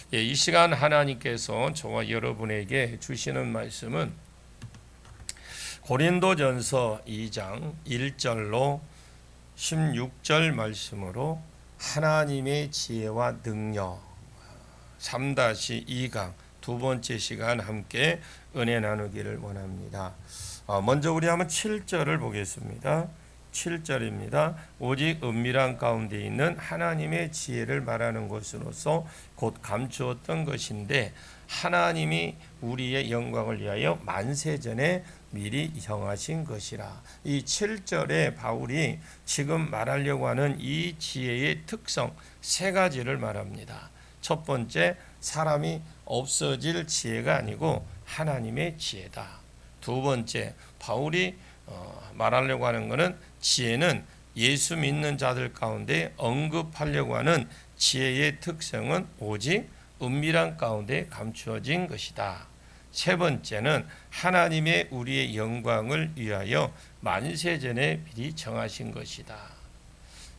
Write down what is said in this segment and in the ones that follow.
이 시간 하나님께서 저와 여러분에게 주시는 말씀은 고린도전서 2장 1절로 16절 말씀으로 하나님의 지혜와 능력 3-2강 두 번째 시간 함께 은혜 나누기를 원합니다. 먼저 우리 한번 7절을 보겠습니다. 7절입니다. 오직 은밀한 가운데 있는 하나님의 지혜를 말하는 것으로서 곧 감추었던 것인데 하나님이 우리의 영광을 위하여 만세전에 미리 정하신 것이라. 이 7절에 바울이 지금 말하려고 하는 이 지혜의 특성 세 가지를 말합니다. 첫 번째, 사람이 없어질 지혜가 아니고 하나님의 지혜다. 두 번째, 바울이 말하려고 하는 것은 지혜는 예수 믿는 자들 가운데 언급하려고 하는 지혜의 특성은 오직 은밀한 가운데 감추어진 것이다. 세 번째는 하나님의 우리의 영광을 위하여 만세전에 미리 정하신 것이다.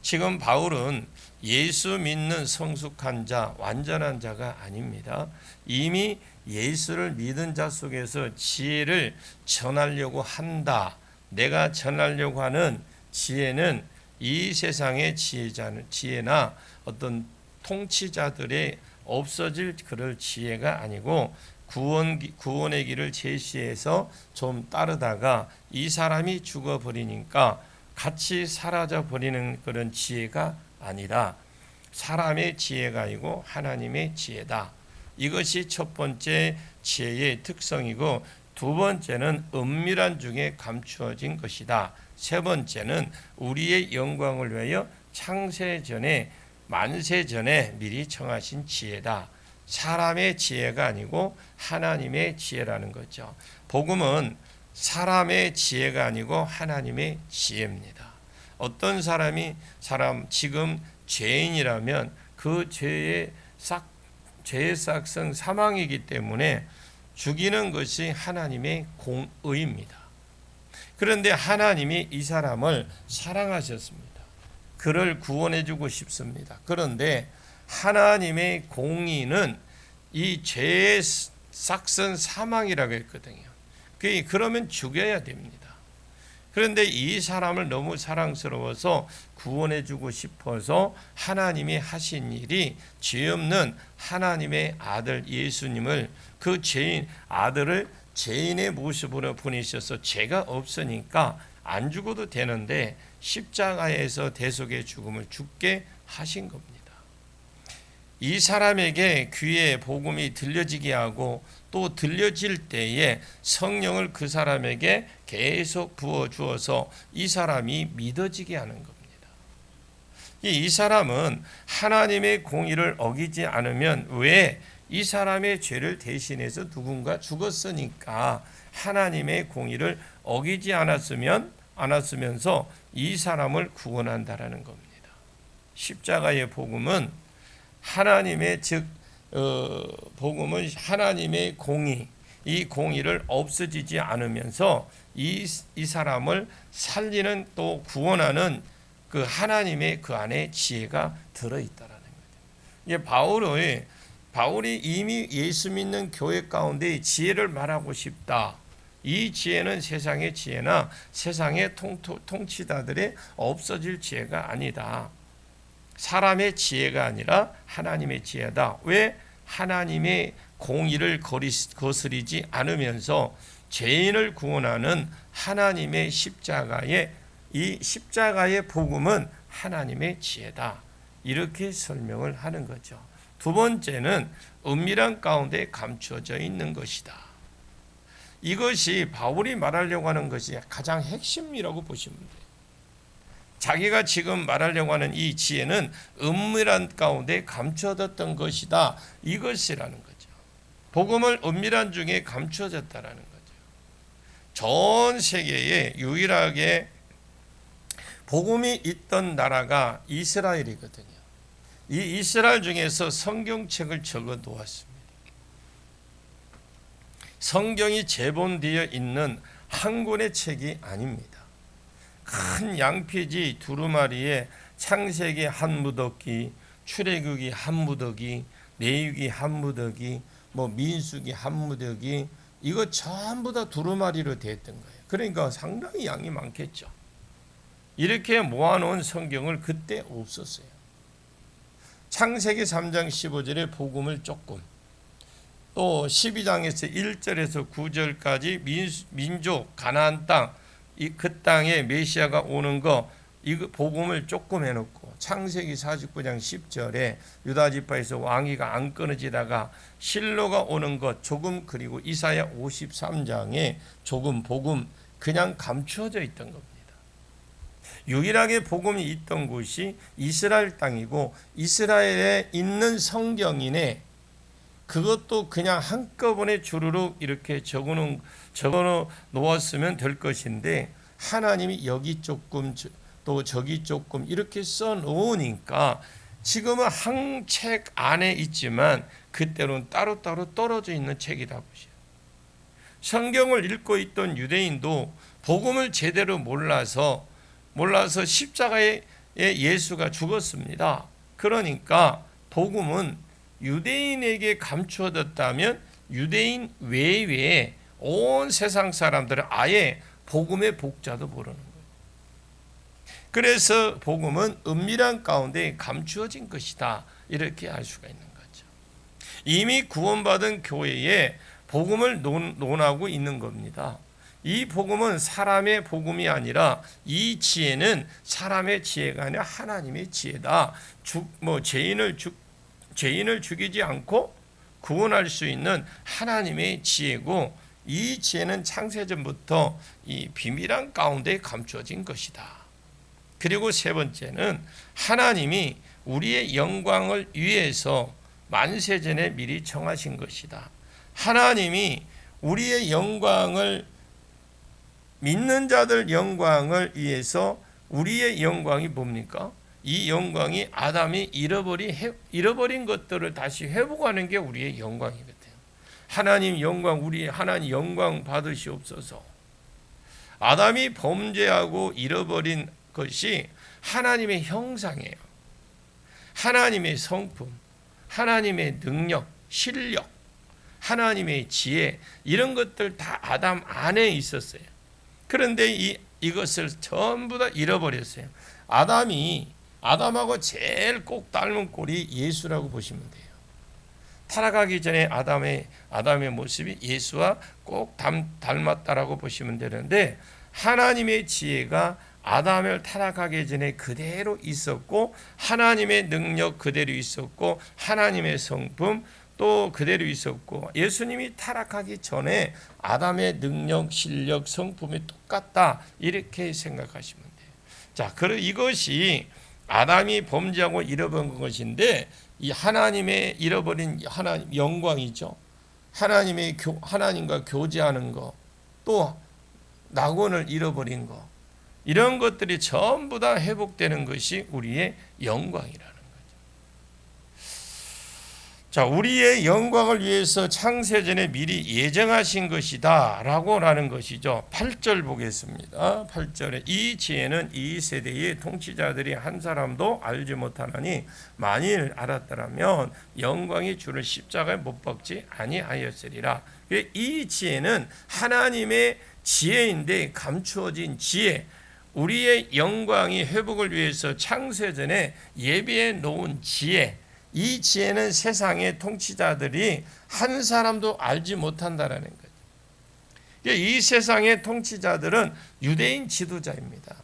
지금 바울은 예수 믿는 성숙한 자, 완전한 자가 아닙니다. 이미 예수를 믿은 자 속에서 지혜를 전하려고 한다. 내가 전하려고 하는 지혜는 이 세상의 지혜나 어떤 통치자들의 없어질 그럴 지혜가 아니고 구원의 길을 제시해서 좀 따르다가 이 사람이 죽어버리니까 같이 사라져버리는 그런 지혜가 아니라 사람의 지혜가 아니고 하나님의 지혜다. 이것이 첫 번째 지혜의 특성이고 두 번째는 은밀한 중에 감추어진 것이다. 세 번째는 우리의 영광을 위하여 창세전에 만세전에 미리 정하신 지혜다. 사람의 지혜가 아니고 하나님의 지혜라는 거죠. 복음은 사람의 지혜가 아니고 하나님의 지혜입니다. 어떤 사람이 지금 죄인이라면 그 죄의 삭성 사망이기 때문에 죽이는 것이 하나님의 공의입니다. 그런데 하나님이 이 사람을 사랑하셨습니다. 그를 구원해 주고 싶습니다. 그런데 하나님의 공의는 이 죄의 삭선 사망이라고 했거든요. 그러면 죽여야 됩니다. 그런데 이 사람을 너무 사랑스러워서 구원해 주고 싶어서 하나님이 하신 일이 죄 없는 하나님의 아들 예수님을 그 아들을 죄인의 모습으로 보내셔서 죄가 없으니까 안 죽어도 되는데 십자가에서 대속의 죽음을 죽게 하신 겁니다. 이 사람에게 귀에 복음이 들려지게 하고 또 들려질 때에 성령을 그 사람에게 계속 부어주어서 이 사람이 믿어지게 하는 겁니다. 이 사람은 하나님의 공의를 어기지 않으면 왜 이 사람의 죄를 대신해서 누군가 죽었으니까 하나님의 공의를 어기지 않았으면서 이 사람을 구원한다라는 겁니다. 십자가의 복음은 복음은 하나님의 공의, 이 공의를 없어지지 않으면서 이 사람을 살리는 또 구원하는 그 하나님의 그 안에 지혜가 들어있다라는 거죠. 이게 바울이 이미 예수 믿는 교회 가운데 지혜를 말하고 싶다. 이 지혜는 세상의 지혜나 세상의 통치자들의 없어질 지혜가 아니다. 사람의 지혜가 아니라 하나님의 지혜다. 왜? 하나님의 공의를 거스리지 않으면서 죄인을 구원하는 하나님의 이 십자가의 복음은 하나님의 지혜다. 이렇게 설명을 하는 거죠. 두 번째는 은밀한 가운데 감추어져 있는 것이다. 이것이 바울이 말하려고 하는 것이 가장 핵심이라고 보시면 돼요. 자기가 지금 말하려고 하는 이 지혜는 은밀한 가운데 감춰졌던 것이다. 이것이라는 거죠. 복음을 은밀한 중에 감춰졌다라는 거죠. 전 세계에 유일하게 복음이 있던 나라가 이스라엘이거든요. 이 이스라엘 중에서 성경책을 적어 놓았습니다. 성경이 제본되어 있는 한 권의 책이 아닙니다. 큰 양피지 두루마리에 창세기 한 무더기, 출애굽기 한 무더기, 레위기 한 무더기, 뭐 민수기 한 무더기, 이거 전부 다 두루마리로 됐던 거예요. 그러니까 상당히 양이 많겠죠. 이렇게 모아놓은 성경을 그때 없었어요. 창세기 3장 15절에 복음을 조금, 또 12장에서 1절에서 9절까지 민족 가나안 땅, 그 땅에 메시아가 오는 거, 이거 복음을 조금 해놓고, 창세기 49장 10절에 유다 지파에서 왕위가 안 끊어지다가 실로가 오는 것 조금, 그리고 이사야 53장에 조금 복음 그냥 감추어져 있던 겁니다. 유일하게 복음이 있던 곳이 이스라엘 땅이고, 이스라엘에 있는 성경인의 그것도 그냥 한꺼번에 주르륵 이렇게 적어 놓았으면 될 것인데, 하나님이 여기 조금 또 저기 조금 이렇게 써 놓으니까 지금은 한 책 안에 있지만 그때로는 따로따로 떨어져 있는 책이다 보시죠. 성경을 읽고 있던 유대인도 복음을 제대로 몰라서 십자가에 예수가 죽었습니다. 그러니까 복음은 유대인에게 감추어졌다면 유대인 외에 온 세상 사람들은 아예 복음의 복자도 모르는 거예요. 그래서 복음은 은밀한 가운데 감추어진 것이다, 이렇게 알 수가 있는 거죠. 이미 구원받은 교회에 복음을 논하고 있는 겁니다. 이 복음은 사람의 복음이 아니라, 이 지혜는 사람의 지혜가 아니라 하나님의 지혜다. 죄인을 죽이지 않고 구원할 수 있는 하나님의 지혜고, 이 지혜는 창세전부터 이 비밀한 가운데 감추어진 것이다. 그리고 세 번째는 하나님이 우리의 영광을 위해서 만세전에 미리 정하신 것이다. 하나님이 우리의 영광을, 믿는 자들 영광을 위해서, 우리의 영광이 뭡니까? 이 영광이 아담이 잃어버린 것들을 다시 회복하는 게 우리의 영광이거든요. 하나님 영광, 하나님 영광 받으시옵소서. 아담이 범죄하고 잃어버린 것이 하나님의 형상이에요. 하나님의 성품, 하나님의 능력, 실력, 하나님의 지혜, 이런 것들 다 아담 안에 있었어요. 그런데 이것을 전부 다 잃어버렸어요. 아담하고 제일 꼭 닮은 꼴이 예수라고 보시면 돼요. 타락하기 전에 아담의 모습이 예수와 꼭 닮았다라고 보시면 되는데, 하나님의 지혜가 아담을 타락하기 전에 그대로 있었고, 하나님의 능력 그대로 있었고, 하나님의 성품 또 그대로 있었고, 예수님이 타락하기 전에 아담의 능력, 실력, 성품이 똑같다, 이렇게 생각하시면 돼요. 자, 그리고 이것이 아담이 범죄하고 잃어버린 것인데, 이 하나님의 잃어버린 하나님 영광이죠. 하나님과 교제하는 것, 또 낙원을 잃어버린 것, 이런 것들이 전부 다 회복되는 것이 우리의 영광이라는 거죠. 자, 우리의 영광을 위해서 창세전에 미리 예정하신 것이다 라고 하는 것이죠. 8절 보겠습니다. 8절에 이 지혜는 이 세대의 통치자들이 한 사람도 알지 못하나니, 만일 알았더라면 영광이 주를 십자가에 못 박지 아니하였으리라. 이 지혜는 하나님의 지혜인데, 감추어진 지혜, 우리의 영광이 회복을 위해서 창세전에 예비해 놓은 지혜, 이 지혜는 세상의 통치자들이 한 사람도 알지 못한다라는 거죠. 이 세상의 통치자들은 유대인 지도자입니다.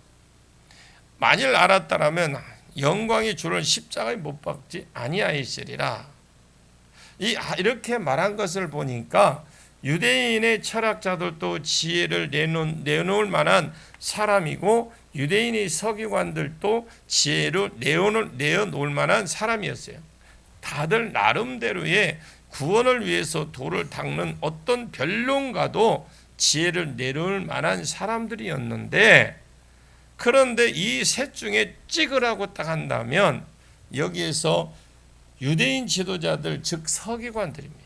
만일 알았다라면 영광이 주를 십자가에 못 박지 아니하였으리라. 이렇게 말한 것을 보니까 유대인의 철학자들도 지혜를 내놓을 만한 사람이고, 유대인의 서기관들도 지혜를 내어놓을 만한 사람이었어요. 다들 나름대로의 구원을 위해서 돌을 닦는 어떤 변론가도 지혜를 내놓을 만한 사람들이었는데, 그런데 이 셋 중에 찍으라고 딱 한다면 여기에서 유대인 지도자들, 즉 서기관들입니다.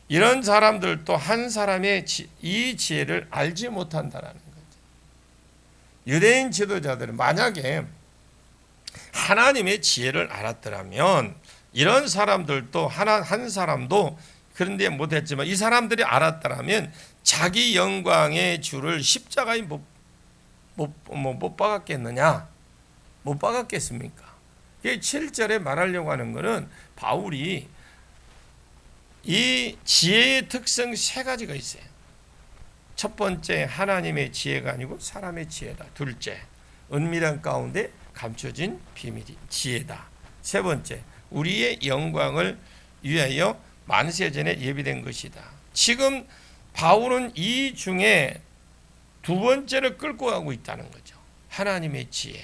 이런 사람들도 한 사람의 이 지혜를 알지 못한다는 거죠. 유대인 지도자들은 만약에 하나님의 지혜를 알았더라면 이런 사람들도 한 사람도 그런데 못했지만 이 사람들이 알았더라면 자기 영광의 주를 십자가에 못 박았겠느냐? 못 박았겠습니까? 7절에 말하려고 하는 것은 바울이 이 지혜의 특성 세 가지가 있어요. 첫 번째, 하나님의 지혜가 아니고 사람의 지혜다. 둘째, 은밀한 가운데 감춰진 비밀이 지혜다. 세 번째, 우리의 영광을 위하여 만세전에 예비된 것이다. 지금 바울은 이 중에 두 번째를 끌고 가고 있다는 거죠. 하나님의 지혜.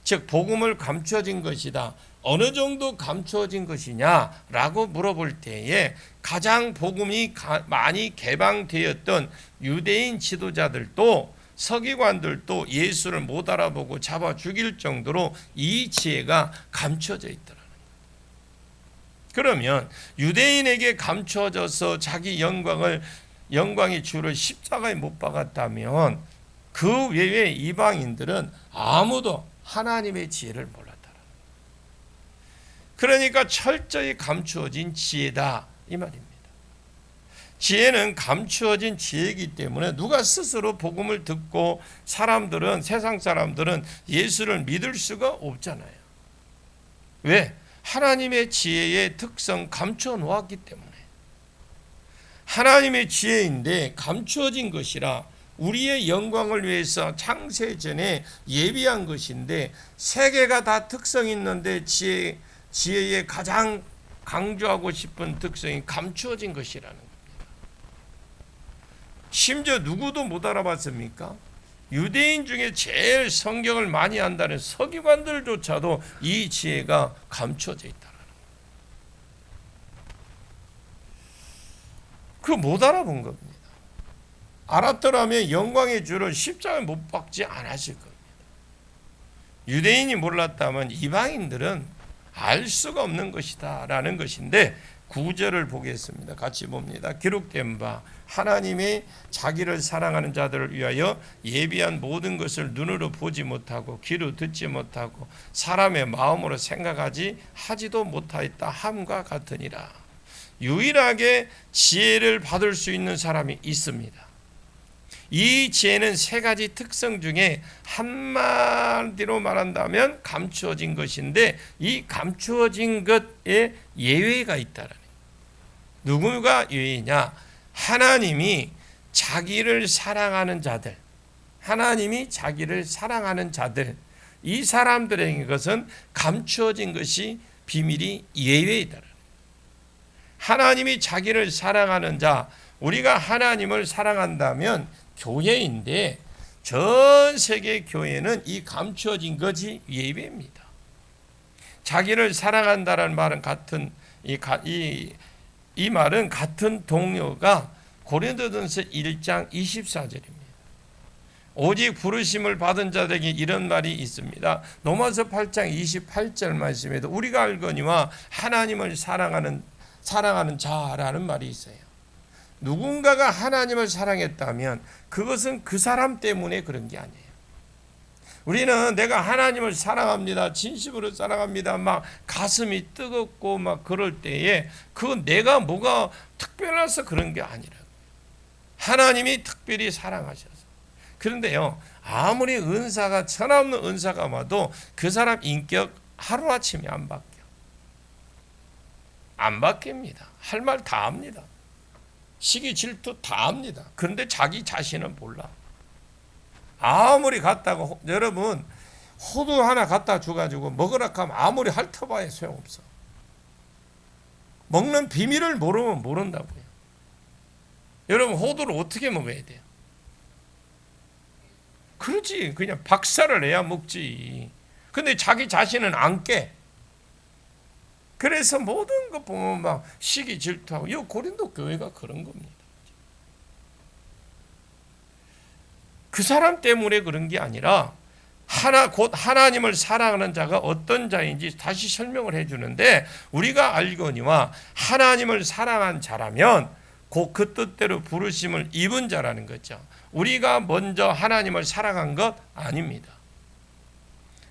즉 복음을 감춰진 것이다. 어느 정도 감춰진 것이냐라고 물어볼 때에 가장 복음이 많이 개방되었던 유대인 지도자들도 서기관들도 예수를 못 알아보고 잡아 죽일 정도로 이 지혜가 감춰져 있더라는 거예요. 그러면 유대인에게 감춰져서 자기 영광의 주를 십자가에 못 박았다면 그 외에 이방인들은 아무도 하나님의 지혜를 몰랐다. 그러니까 철저히 감추어진 지혜다 이 말입니다. 지혜는 감추어진 지혜이기 때문에 누가 스스로 복음을 듣고 세상 사람들은 예수를 믿을 수가 없잖아요. 왜? 하나님의 지혜의 특성 감춰 놓았기 때문에. 하나님의 지혜인데 감추어진 것이라 우리의 영광을 위해서 창세전에 예비한 것인데 세 개가 다 특성이 있는데 지혜의 가장 강조하고 싶은 특성이 감추어진 것이라는 겁니다. 심지어 누구도 못 알아봤습니까? 유대인 중에 제일 성경을 많이 안다는 서기관들조차도 이 지혜가 감춰져 있다는 거예요. 그거 못 알아본 겁니다. 알았더라면 영광의 주를 십자가에 못 박지 않았을 겁니다. 유대인이 몰랐다면 이방인들은 알 수가 없는 것이다 라는 것인데 9절을 보겠습니다. 같이 봅니다. 기록된 바 하나님의 자기를 사랑하는 자들을 위하여 예비한 모든 것을 눈으로 보지 못하고 귀로 듣지 못하고 사람의 마음으로 하지도 못하였다 함과 같으니라. 유일하게 지혜를 받을 수 있는 사람이 있습니다. 이 지혜는 세 가지 특성 중에 한마디로 말한다면 감추어진 것인데 이 감추어진 것에 예외가 있다라는 거예요. 누구가 예외냐? 하나님이 자기를 사랑하는 자들, 이 사람들에게 것은 감추어진 것이 비밀이 예외이다. 하나님이 자기를 사랑하는 자, 우리가 하나님을 사랑한다면 교회인데 전 세계 교회는 이 감추어진 것이 예배입니다. 자기를 사랑한다는 말은 이 말은 같은 동요가 고린도전서 1장 24절입니다. 오직 부르심을 받은 자들에게 이런 말이 있습니다. 로마서 8장 28절 말씀에도 우리가 알거니와 하나님을 사랑하는 자라는 말이 있어요. 누군가가 하나님을 사랑했다면 그것은 그 사람 때문에 그런 게 아니에요. 우리는 내가 하나님을 사랑합니다. 진심으로 사랑합니다. 막 가슴이 뜨겁고 막 그럴 때에 그건 내가 뭐가 특별해서 그런 게 아니라고요. 하나님이 특별히 사랑하셔서. 그런데요, 아무리 은사가 천없는 은사가 와도 그 사람 인격 하루아침에 안 바뀌어. 안 바뀝니다. 할 말 다 합니다. 시기 질투 다 합니다. 그런데 자기 자신은 몰라. 아무리 갖다가 여러분 호두 하나 갖다 줘가지고 먹으라 하면 아무리 핥아봐야 소용없어. 먹는 비밀을 모르면 모른다고요. 여러분 호두를 어떻게 먹어야 돼요? 그렇지, 그냥 박살을 내야 먹지. 근데 자기 자신은 안 깨. 그래서 모든 것 보면 막 시기 질투하고, 이 고린도 교회가 그런 겁니다. 그 사람 때문에 그런 게 아니라 곧 하나님을 사랑하는 자가 어떤 자인지 다시 설명을 해주는데, 우리가 알거니와 하나님을 사랑한 자라면 곧 그 뜻대로 부르심을 입은 자라는 거죠. 우리가 먼저 하나님을 사랑한 것 아닙니다.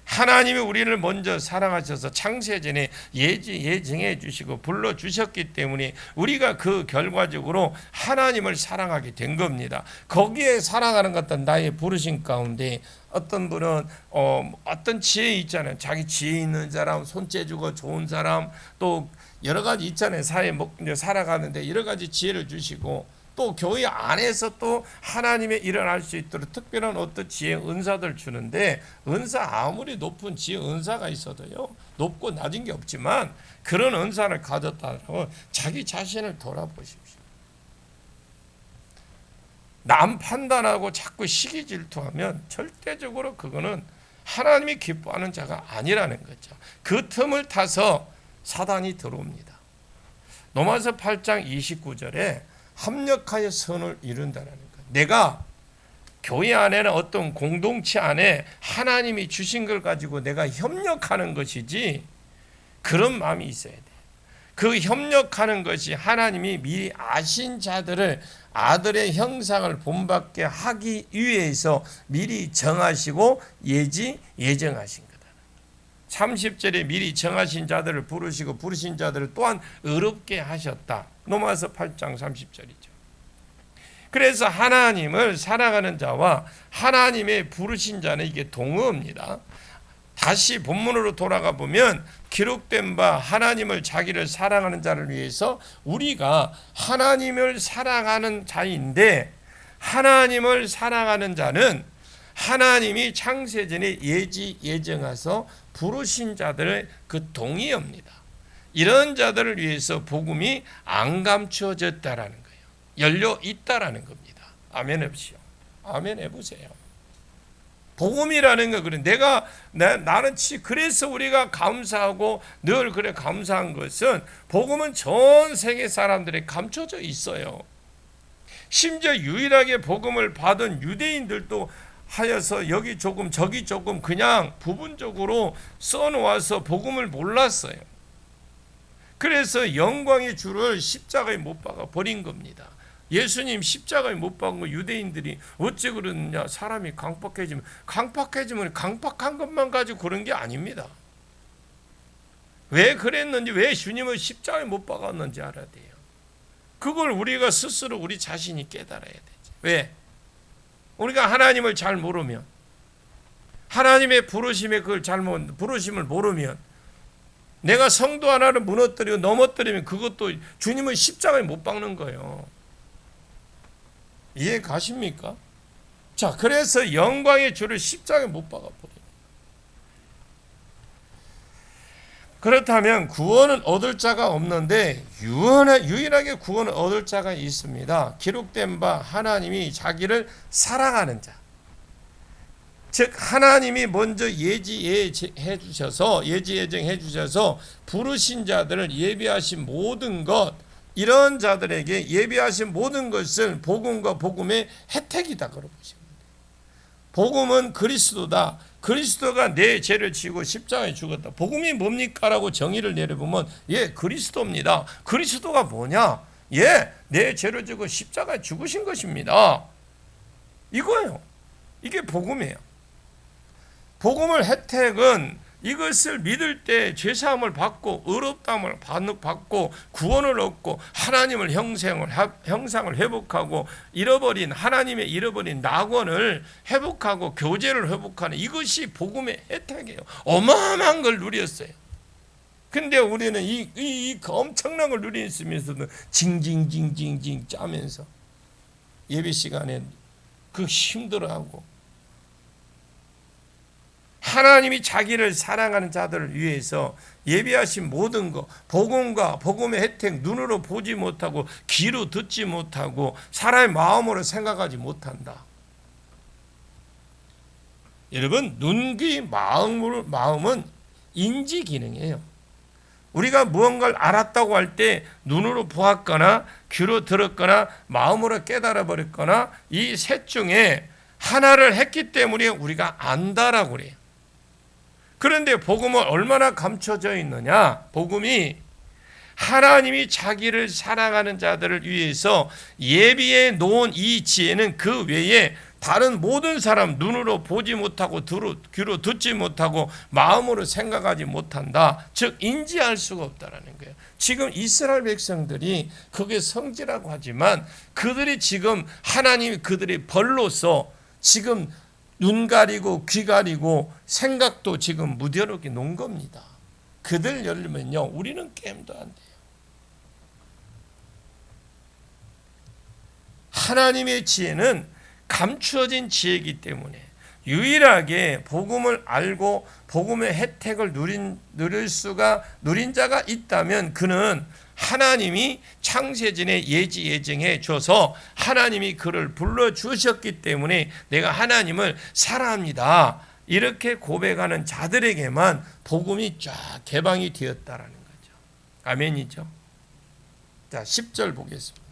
하나님이 우리를 먼저 사랑하셔서 창세전에 예정해 주시고 불러주셨기 때문에 우리가 그 결과적으로 하나님을 사랑하게 된 겁니다. 거기에 사랑하는 것은 나의 부르심 가운데 어떤 분은 어떤 지혜 있잖아요. 자기 지혜 있는 사람, 손재주가 좋은 사람, 또 여러 가지 있잖아요. 사회에 살아가는데 여러 가지 지혜를 주시고 또 교회 안에서 또 하나님의 일을 할 수 있도록 특별한 어떤 지혜 은사들 주는데, 은사 아무리 높은 지혜 은사가 있어도요, 높고 낮은 게 없지만 그런 은사를 가졌다고 자기 자신을 돌아보십시오. 남 판단하고 자꾸 시기 질투하면 절대적으로 그거는 하나님이 기뻐하는 자가 아니라는 거죠. 그 틈을 타서 사단이 들어옵니다. 로마서 8장 29절에 합력하여 선을 이룬다라는 것. 내가 교회 안에는 어떤 공동체 안에 하나님이 주신 걸 가지고 내가 협력하는 것이지, 그런 마음이 있어야 돼. 그 협력하는 것이 하나님이 미리 아신 자들을 아들의 형상을 본받게 하기 위해서 미리 정하시고 예정하신 거다. 30절에 미리 정하신 자들을 부르시고 부르신 자들을 또한 의롭게 하셨다. 로마서 8장 30절이죠. 그래서 하나님을 사랑하는 자와 하나님의 부르신 자는 이게 동의입니다. 다시 본문으로 돌아가 보면 기록된 바 하나님을 자기를 사랑하는 자를 위해서 우리가 하나님을 사랑하는 자인데, 하나님을 사랑하는 자는 하나님이 창세전에 예정하서 부르신 자들의 그 동의입니다. 이런 자들을 위해서 복음이 안 감춰졌다라는 거예요. 열려 있다라는 겁니다. 아멘 해보시오. 아멘 해보세요. 복음이라는 거, 그래. 나는 그래서 우리가 감사하고 늘 그래 감사한 것은 복음은 전 세계 사람들이 감춰져 있어요. 심지어 유일하게 복음을 받은 유대인들도 하여서 여기 조금 저기 조금 그냥 부분적으로 써놓아서 복음을 몰랐어요. 그래서 영광의 주를 십자가에 못 박아 버린 겁니다. 예수님 십자가에 못 박은 거 유대인들이 어찌 그러느냐, 사람이 강팍해지면 강팍한 것만 가지고 그런 게 아닙니다. 왜 그랬는지, 왜 주님을 십자가에 못 박았는지 알아야 돼요. 그걸 우리가 스스로 우리 자신이 깨달아야 되지. 왜? 우리가 하나님을 잘 모르면, 하나님의 부르심의 부르심을 모르면, 내가 성도 하나를 무너뜨리고 넘어뜨리면 그것도 주님을 십자가에 못 박는 거예요. 이해 가십니까? 자, 그래서 영광의 주를 십자가에 못 박아버려요. 그렇다면 구원은 얻을 자가 없는데 유일하게 구원을 얻을 자가 있습니다. 기록된 바 하나님이 자기를 사랑하는 자, 즉 하나님이 먼저 예정해 주셔서 부르신 자들을 예비하신 모든 것, 이런 자들에게 예비하신 모든 것을 복음과 복음의 혜택이다 그러고 보시면 돼요. 복음은 그리스도다. 그리스도가 내 죄를 지고 십자가에 죽었다. 복음이 뭡니까? 라고 정의를 내려보면 그리스도입니다. 그리스도가 뭐냐? 내 죄를 지고 십자가에 죽으신 것입니다. 이거예요. 이게 복음이에요. 복음의 혜택은 이것을 믿을 때 죄사함을 받고 의롭다함을 받고 구원을 얻고 하나님을 형상을 회복하고 하나님의 잃어버린 낙원을 회복하고 교제를 회복하는, 이것이 복음의 혜택이에요. 어마어마한 걸 누렸어요. 근데 우리는 이 엄청난 걸 누리면서도 징징징징징 짜면서 예배 시간에 그 힘들어하고, 하나님이 자기를 사랑하는 자들을 위해서 예비하신 모든 것, 복음과 복음의 혜택, 눈으로 보지 못하고 귀로 듣지 못하고 사람의 마음으로 생각하지 못한다. 여러분, 눈, 귀, 마음은 인지 기능이에요. 우리가 무언가를 알았다고 할 때 눈으로 보았거나 귀로 들었거나 마음으로 깨달아 버렸거나 이 셋 중에 하나를 했기 때문에 우리가 안다라고 그래요. 그런데 복음은 얼마나 감춰져 있느냐? 복음이 하나님이 자기를 사랑하는 자들을 위해서 예비해 놓은 이 지혜는 그 외에 다른 모든 사람 눈으로 보지 못하고 귀로 듣지 못하고 마음으로 생각하지 못한다. 즉 인지할 수가 없다라는 거예요. 지금 이스라엘 백성들이 그게 성지라고 하지만 그들이 지금 하나님이 그들의 벌로서 지금 눈 가리고 귀 가리고 생각도 지금 무뎌놓게 놓은 겁니다. 그들 열면요 우리는 게임도 안 돼요. 하나님의 지혜는 감추어진 지혜이기 때문에 유일하게 복음을 알고 복음의 혜택을 누린 자가 있다면 그는 하나님이 창세전에 예지예정해 줘서 하나님이 그를 불러주셨기 때문에 내가 하나님을 사랑합니다. 이렇게 고백하는 자들에게만 복음이 쫙 개방이 되었다라는 거죠. 아멘이죠. 자, 10절 보겠습니다.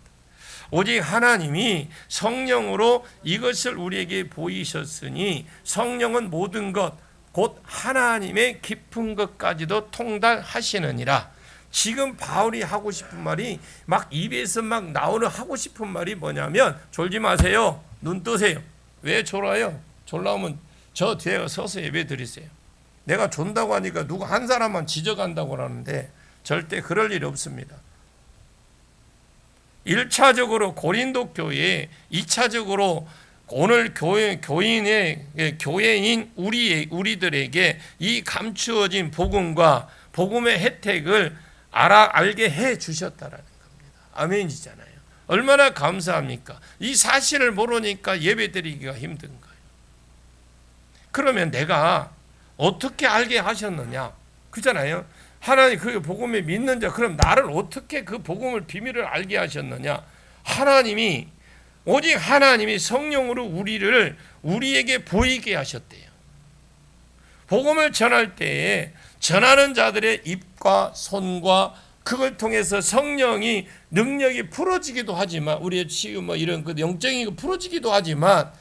오직 하나님이 성령으로 이것을 우리에게 보이셨으니 성령은 모든 것 곧 하나님의 깊은 것까지도 통달하시느니라. 지금 바울이 하고 싶은 말이 막 입에서 막 나오는 하고 싶은 말이 뭐냐면 졸지 마세요. 눈 뜨세요. 왜 졸아요? 졸라오면 저 뒤에 서서 예배 드리세요. 내가 존다고 하니까 누구 한 사람만 지적한다고 하는데 절대 그럴 일이 없습니다. 1차적으로 고린도 교회에 2차적으로 오늘 교회인 우리들에게 이 감추어진 복음과 복음의 혜택을 알게 해 주셨다라는 겁니다. 아멘이잖아요. 얼마나 감사합니까? 이 사실을 모르니까 예배드리기가 힘든 거예요. 그러면 내가 어떻게 알게 하셨느냐? 그잖아요. 하나님 그 복음에 믿는 자, 그럼 나를 어떻게 그 복음을 비밀을 알게 하셨느냐? 오직 하나님이 성령으로 우리에게 보이게 하셨대요. 복음을 전할 때에 전하는 자들의 입과 손과 그걸 통해서 성령이 능력이 풀어지기도 하지만 우리의 지금 이런 그 영적인 거 풀어지기도 하지만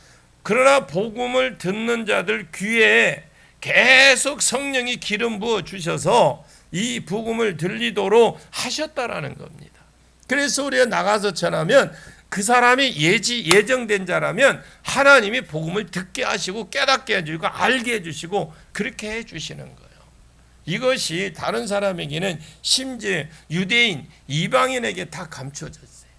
그러나 복음을 듣는 자들 귀에 계속 성령이 기름 부어 주셔서 이 복음을 들리도록 하셨다라는 겁니다. 그래서 우리가 나가서 전하면 그 사람이 예정된 자라면 하나님이 복음을 듣게 하시고 깨닫게 해주고 알게 해주시고 그렇게 해주시는 거예요. 이것이 다른 사람에게는 심지어 유대인, 이방인에게 다 감춰졌어요.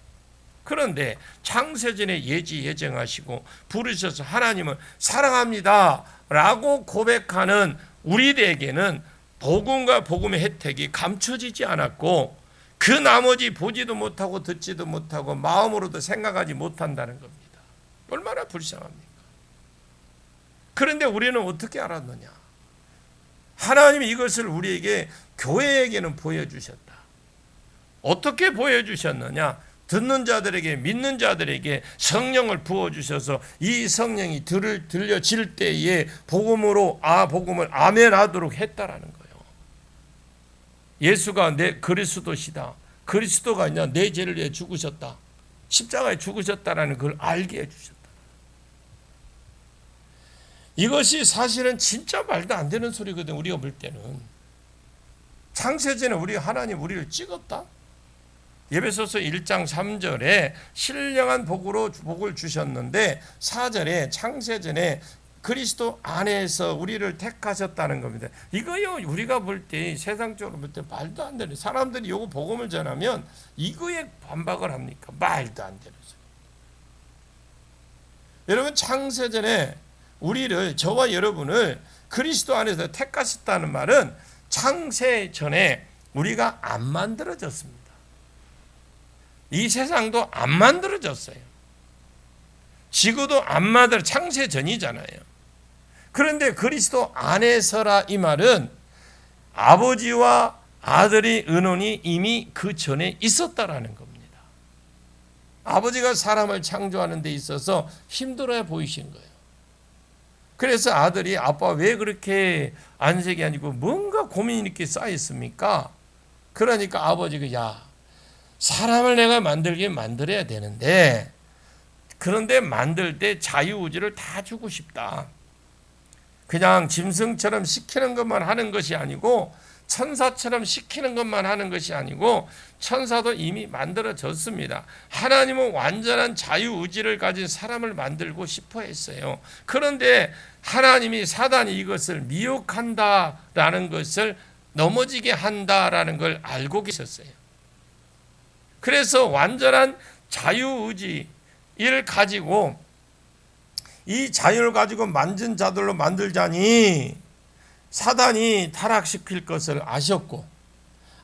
그런데 창세전에 예정하시고 부르셔서 하나님을 사랑합니다 라고 고백하는 우리들에게는 복음과 복음의 혜택이 감춰지지 않았고 그 나머지 보지도 못하고 듣지도 못하고 마음으로도 생각하지 못한다는 겁니다. 얼마나 불쌍합니까? 그런데 우리는 어떻게 알았느냐? 하나님이 이것을 우리에게 교회에게는 보여주셨다. 어떻게 보여주셨느냐? 듣는 자들에게 믿는 자들에게 성령을 부어주셔서 이 성령이 들려질 때에 복음을 아멘하도록 했다라는 거예요. 예수가 내 그리스도시다. 그리스도가 아니라 내 죄를 위해 죽으셨다. 십자가에 죽으셨다라는 걸 알게 해주셨다. 이것이 사실은 진짜 말도 안 되는 소리거든. 우리가 볼 때는 창세전에 하나님 우리를 찍었다. 에베소서 1장 3절에 신령한 복을 주셨는데 4절에 창세전에 그리스도 안에서 우리를 택하셨다는 겁니다. 이거요 우리가 볼 때 세상적으로 볼 때 말도 안 되는 사람들이 요거 복음을 전하면 이거에 반박을 합니까? 말도 안 되는 소리. 여러분 창세전에 저와 여러분을 그리스도 안에서 택하셨다는 말은 창세전에 우리가 안 만들어졌습니다. 이 세상도 안 만들어졌어요. 지구도 안 만들어 창세전이잖아요. 그런데 그리스도 안에서라 이 말은 아버지와 아들의 은혼이 이미 그 전에 있었다라는 겁니다. 아버지가 사람을 창조하는 데 있어서 힘들어 보이신 거예요. 그래서 아들이 아빠 왜 그렇게 안색이 아니고 뭔가 고민이 이렇게 쌓였습니까? 그러니까 아버지가 사람을 내가 만들어야 되는데 그런데 만들 때 자유의지를 다 주고 싶다. 그냥 짐승처럼 시키는 것만 하는 것이 아니고 천사처럼 시키는 것만 하는 것이 아니고 천사도 이미 만들어졌습니다. 하나님은 완전한 자유의지를 가진 사람을 만들고 싶어 했어요. 그런데 하나님이 사단이 이것을 미혹한다라는 것을 넘어지게 한다라는 걸 알고 계셨어요. 그래서 완전한 자유의지를 가지고 이 자유를 가지고 만진 자들로 만들자니 사단이 타락시킬 것을 아셨고,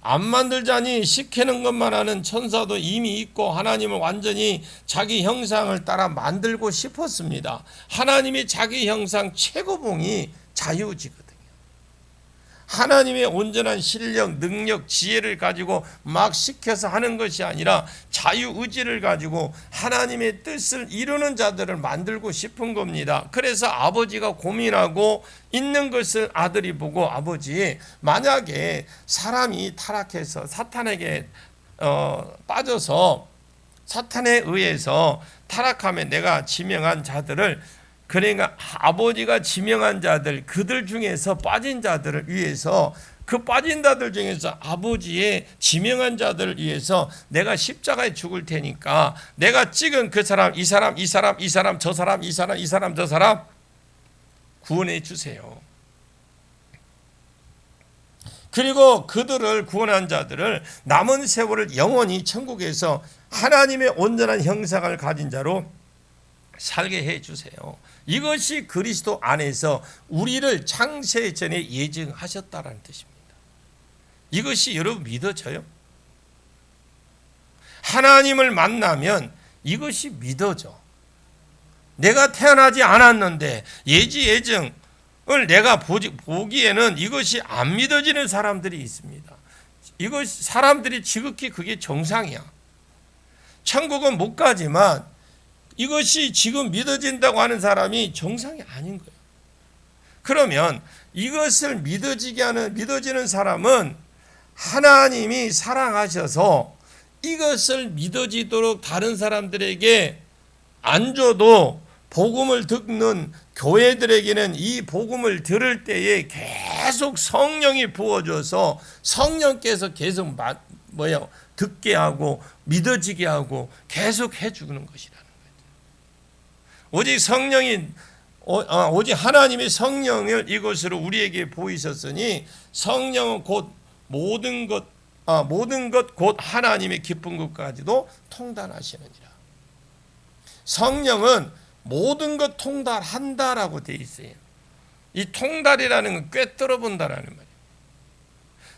안 만들자니 시키는 것만 하는 천사도 이미 있고 하나님을 완전히 자기 형상을 따라 만들고 싶었습니다. 하나님이 자기 형상 최고봉이 자유의지거든요. 하나님의 온전한 실력, 능력, 지혜를 가지고 막 시켜서 하는 것이 아니라 자유의지를 가지고 하나님의 뜻을 이루는 자들을 만들고 싶은 겁니다. 그래서 아버지가 고민하고 있는 것을 아들이 보고, 아버지, 만약에 사람이 타락해서 사탄에게 빠져서 사탄에 의해서 타락하면 내가 지명한 자들을, 그러니까 아버지가 지명한 자들, 그들 중에서 빠진 자들을 위해서, 그 빠진 자들 중에서 아버지의 지명한 자들을 위해서 내가 십자가에 죽을 테니까 내가 찍은 그 사람, 이 사람, 이 사람, 이 사람, 저 사람, 이 사람, 이 사람, 저 사람 구원해 주세요. 그리고 그들을 구원한 자들을 남은 세월을 영원히 천국에서 하나님의 온전한 형상을 가진 자로 살게 해 주세요. 이것이 그리스도 안에서 우리를 창세 전에 예증하셨다라는 뜻입니다. 이것이 여러분 믿어져요? 하나님을 만나면 이것이 믿어져. 내가 태어나지 않았는데 예지예증을 내가 보기에는 이것이 안 믿어지는 사람들이 있습니다. 이것이 사람들이 지극히 그게 정상이야. 천국은 못 가지만 이것이 지금 믿어진다고 하는 사람이 정상이 아닌 거예요. 그러면 이것을 믿어지는 사람은 하나님이 사랑하셔서 이것을 믿어지도록 다른 사람들에게 안 줘도 복음을 듣는 교회들에게는 이 복음을 들을 때에 계속 성령이 부어져서 성령께서 계속 듣게 하고 믿어지게 하고 계속 해주는 것이라는 거죠. 오직 하나님의 성령을 이것으로 우리에게 보이셨으니 성령은 곧 모든 것 곧 하나님의 기쁜 것까지도 통달하시느니라. 성령은 모든 것 통달한다라고 되어 있어요. 이 통달이라는 건 꿰뚫어 본다라는 말이에요.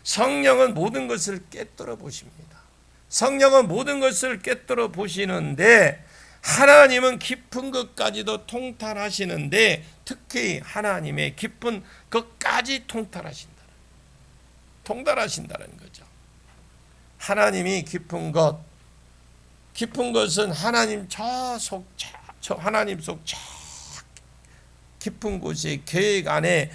성령은 모든 것을 꿰뚫어 보십니다. 성령은 모든 것을 꿰뚫어 보시는데 하나님은 깊은 것까지도 통달하시는데 특히 하나님의 깊은 것까지 통달하신다는 거죠. 하나님이 깊은 것은 하나님 하나님 속 깊은 곳에 계획 안에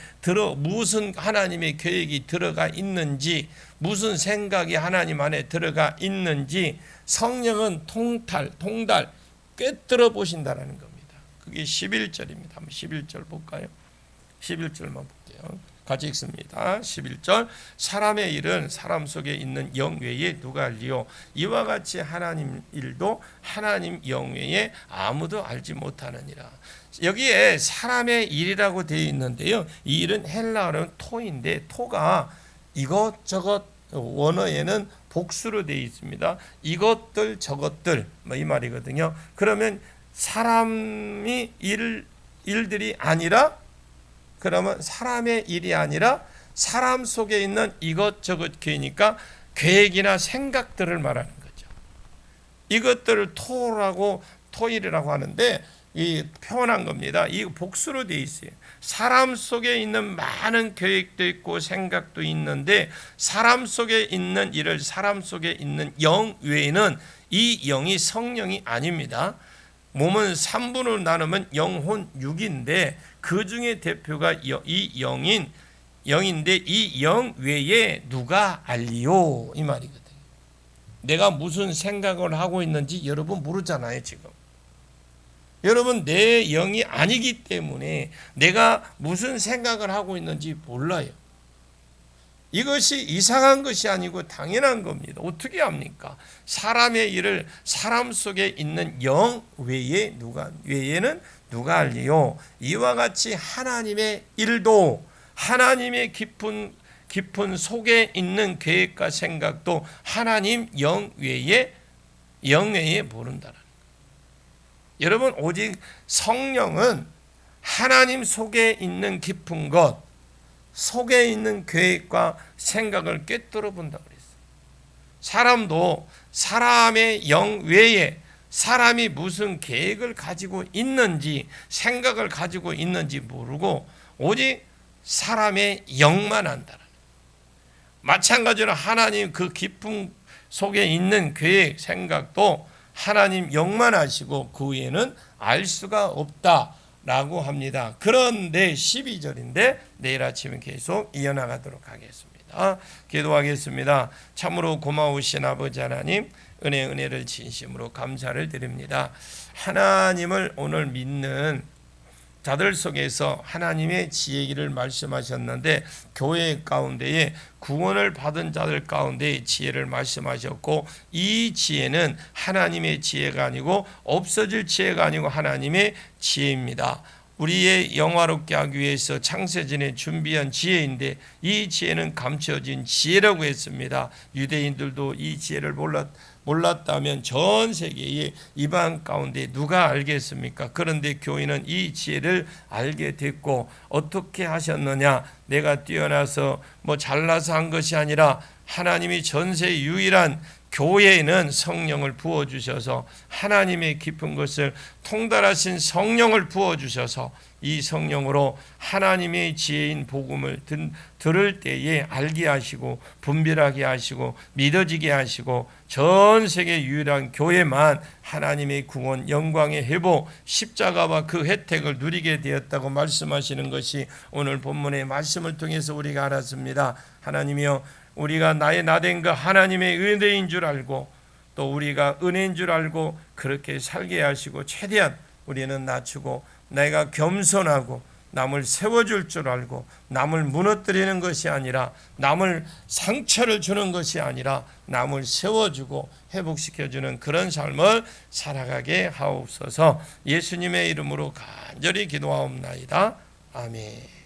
무슨 하나님의 계획이 들어가 있는지, 무슨 생각이 하나님 안에 들어가 있는지 성령은 통달 꿰뚫어 보신다라는 겁니다. 그게 11절입니다. 한번 11절 볼까요? 11절만 볼게요. 같이 읽습니다. 11절. 사람의 일은 사람 속에 있는 영 외에 누가 알리요? 이와 같이 하나님 일도 하나님 영 외에 아무도 알지 못하느니라. 여기에 사람의 일이라고 되어 있는데요. 이 일은 헬라어는 토인데 토가 이것저것, 원어에는 복수로 되어 있습니다. 이것들 저것들 이 말이거든요. 그러면 사람이 일들이 아니라, 그러면 사람의 일이 아니라 사람 속에 있는 이것저것 계니까 계획이나 생각들을 말하는 거죠. 이것들을 토일이라고 하는데 이 표현한 겁니다. 이 복수로 되어 있어요. 사람 속에 있는 많은 계획도 있고 생각도 있는데 사람 속에 있는 일을 사람 속에 있는 영 외에는 이 영이 성령이 아닙니다. 몸은 3분으로 나누면 영혼 6인데 그 중에 대표가 이 영인데 이 영 외에 누가 알리요? 이 말이거든요. 내가 무슨 생각을 하고 있는지 여러분 모르잖아요, 지금. 여러분 내 영이 아니기 때문에 내가 무슨 생각을 하고 있는지 몰라요. 이것이 이상한 것이 아니고 당연한 겁니다. 어떻게 합니까? 사람의 일을 사람 속에 있는 영 외에는 누가 알리요? 이와 같이 하나님의 일도 하나님의 깊은 속에 있는 계획과 생각도 하나님 영 외에 모른다는 거예요. 여러분, 오직 성령은 하나님 속에 있는 깊은 것, 속에 있는 계획과 생각을 꿰뚫어 본다고 그랬어요. 사람도 사람의 영 외에 사람이 무슨 계획을 가지고 있는지, 생각을 가지고 있는지 모르고 오직 사람의 영만 안다는 거예요. 마찬가지로 하나님 그 깊은 속에 있는 계획, 생각도 하나님 영만 아시고 그 외에는 알 수가 없다라고 합니다. 그런데 12절인데 내일 아침에 계속 이어나가도록 하겠습니다. 기도하겠습니다. 참으로 고마우신 아버지 하나님, 은혜를 진심으로 감사를 드립니다. 하나님을 오늘 믿는 자들 속에서 하나님의 지혜를 말씀하셨는데, 교회 가운데에 구원을 받은 자들 가운데 지혜를 말씀하셨고, 이 지혜는 하나님의 지혜가 아니고 없어질 지혜가 아니고 하나님의 지혜입니다. 우리의 영화롭게 하기 위해서 창세전에 준비한 지혜인데, 이 지혜는 감춰진 지혜라고 했습니다. 유대인들도 이 지혜를 몰랐다면 전 세계의 이방 가운데 누가 알겠습니까? 그런데 교인은 이 지혜를 알게 됐고, 어떻게 하셨느냐? 내가 뛰어나서 잘나서 한 것이 아니라 하나님이 전세 유일한 교회에는 성령을 부어주셔서 하나님의 깊은 것을 통달하신 성령을 부어주셔서 이 성령으로 하나님의 지혜인 복음을 들을 때에 알게 하시고 분별하게 하시고 믿어지게 하시고 전 세계 유일한 교회만 하나님의 구원 영광의 회복 십자가와 그 혜택을 누리게 되었다고 말씀하시는 것이 오늘 본문의 말씀을 통해서 우리가 알았습니다. 하나님이여, 우리가 나의 나된 그 하나님의 은혜인 줄 알고 또 우리가 은혜인 줄 알고 그렇게 살게 하시고, 최대한 우리는 낮추고 내가 겸손하고 남을 세워줄 줄 알고 남을 무너뜨리는 것이 아니라, 남을 상처를 주는 것이 아니라 남을 세워주고 회복시켜주는 그런 삶을 살아가게 하옵소서. 예수님의 이름으로 간절히 기도하옵나이다. 아멘.